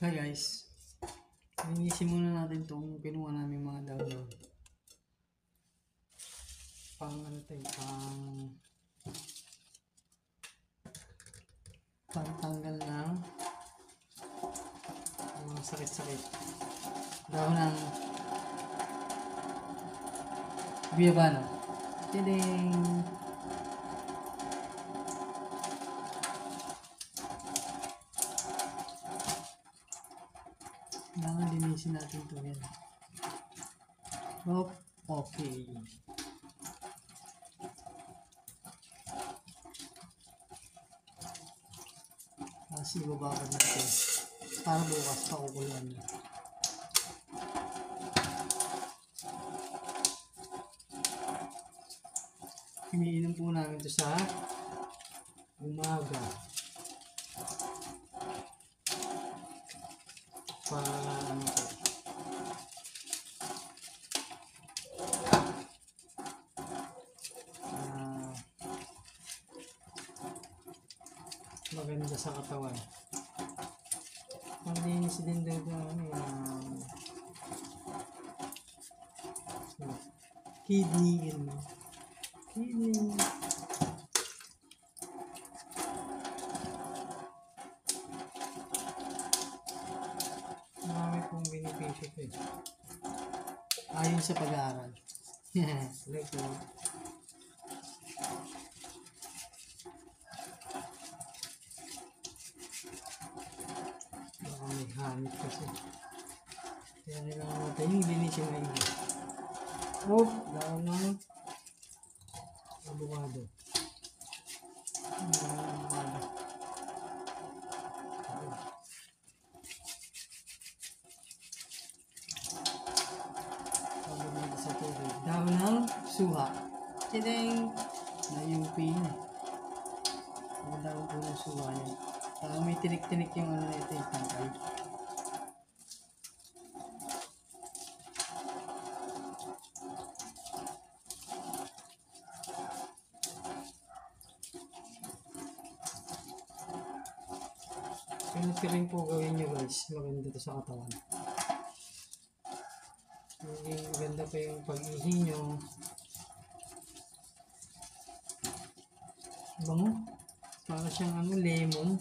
Hi guys, linisin muna natin itong kinuha namin mga daon. Pang ano tayo, pangtanggal ng mga sakit-sakit. Dahon ng biyabano. Tiding! Kailangan linisin natin ito yan. Oh, okay. Kasi ibababad natin para bukas pakukuluan niya. Iniinom po namin ito sa umaga para ano po, maganda sa katawan. Maglinis din daw kidney. Marami pong benepisyo ito eh. Ayon sa pag-aaral. Like baka may hanit kasi. Kaya kailangan natin yung linisin na yun. Oh, dahon ng avocado. Sa tubig. Dahon ng suha. Tideng! Na-UP na. Ang dahon po ng suha niya. Parang may tinik-tinik yung ano na ito yung tangkay. Ganito rin po gawin nyo guys. Maganda ito sa katawan. Maging maganda pa yung pag-ihi nyo. Bango. Para siyang lemon.